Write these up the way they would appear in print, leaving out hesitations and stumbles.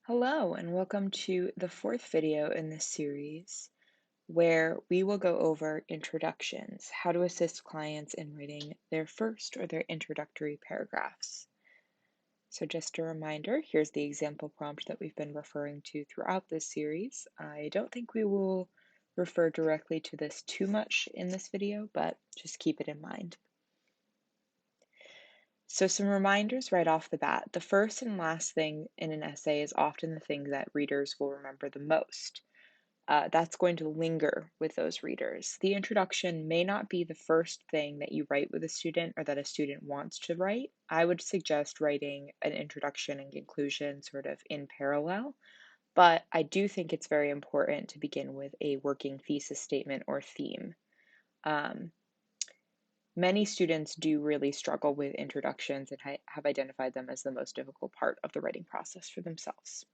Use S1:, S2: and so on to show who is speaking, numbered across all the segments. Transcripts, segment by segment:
S1: Hello, and welcome to the fourth video in this series, where we will go over introductions, how to assist clients in writing their first or their introductory paragraphs. So just a reminder, here's the example prompt that we've been referring to throughout this series. I don't think we will refer directly to this too much in this video, but just keep it in mind. So some reminders right off the bat. The first and last thing in an essay is often the thing that readers will remember the most. That's going to linger with those readers. The introduction may not be the first thing that you write with a student or that a student wants to write. I would suggest writing an introduction and conclusion sort of in parallel, but I do think it's very important to begin with a working thesis statement or theme. Um, Many students do really struggle with introductions and have identified them as the most difficult part of the writing process for themselves.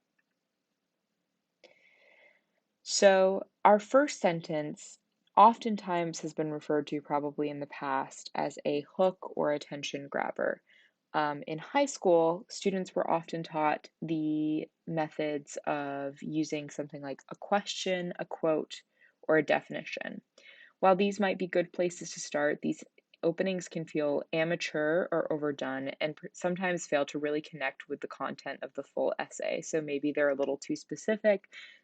S1: So, our first sentence oftentimes has been referred to probably in the past as a hook or attention grabber. In high school, students were often taught the methods of using something like a question, a quote, or a definition. While these might be good places to start, these openings can feel amateur or overdone and sometimes fail to really connect with the content of the full essay. So maybe they're a little too specific.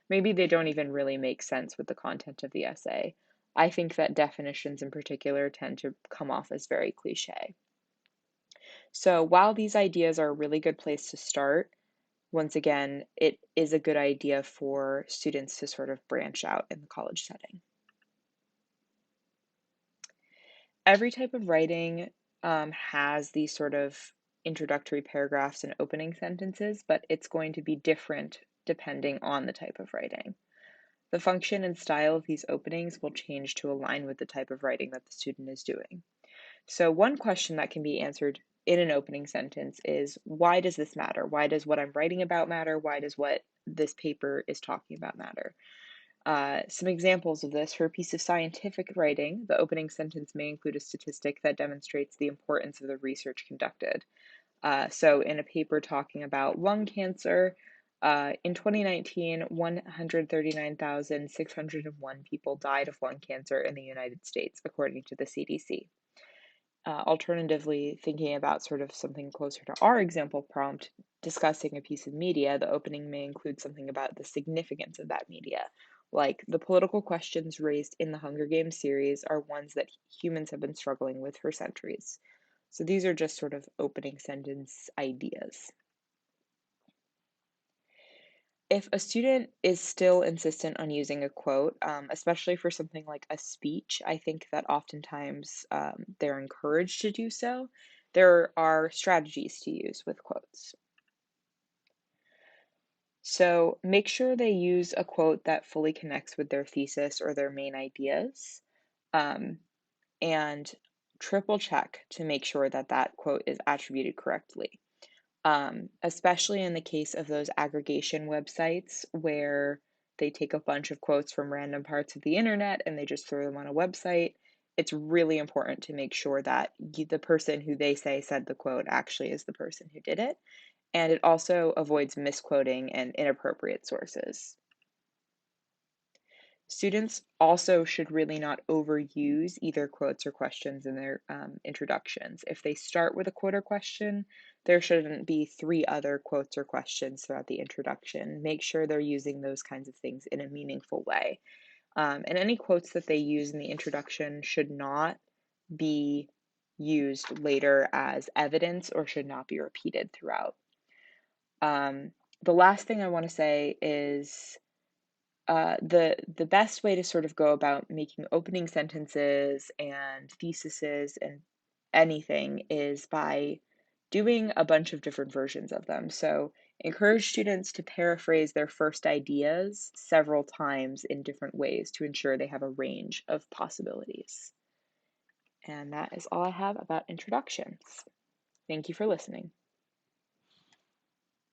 S1: Maybe they don't even really make sense with the content of the essay. I think that definitions in particular tend to come off as very cliche. So while these ideas are a really good place to start, once again, it is a good idea for students to sort of branch out in the college setting. Every type of writing has these sort of introductory paragraphs and opening sentences, but it's going to be different depending on the type of writing. The function and style of these openings will change to align with the type of writing that the student is doing. So, one question that can be answered in an opening sentence is, why does this matter? Why does what I'm writing about matter? Why does what this paper is talking about matter? Some examples of this: for a piece of scientific writing, the opening sentence may include a statistic that demonstrates the importance of the research conducted. So, in a paper talking about lung cancer, in 2019, 139,601 people died of lung cancer in the United States, according to the CDC. Alternatively, thinking about sort of something closer to our example prompt, discussing a piece of media, the opening may include something about the significance of that media. Like, the political questions raised in the Hunger Games series are ones that humans have been struggling with for centuries. So these are just sort of opening sentence ideas. If a student is still insistent on using a quote, especially for something like a speech, I think that oftentimes they're encouraged to do so. There are strategies to use with quotes. So make sure they use a quote that fully connects with their thesis or their main ideas, um, and triple check to make sure that that quote is attributed correctly. Especially in the case of those aggregation websites where they take a bunch of quotes from random parts of the internet and they just throw them on a website. It's really important to make sure that the person who they say said the quote actually is the person who did it. And it also avoids misquoting and inappropriate sources. Students also should really not overuse either quotes or questions in their introductions. If they start with a quote or question, there shouldn't be three other quotes or questions throughout the introduction. Make sure they're using those kinds of things in a meaningful way. And any quotes that they use in the introduction should not be used later as evidence or should not be repeated throughout. The last thing I want to say is the best way to sort of go about making opening sentences and theses and anything is by doing a bunch of different versions of them. So encourage students to paraphrase their first ideas several times in different ways to ensure they have a range of possibilities. And that is all I have about introductions. Thank you for listening.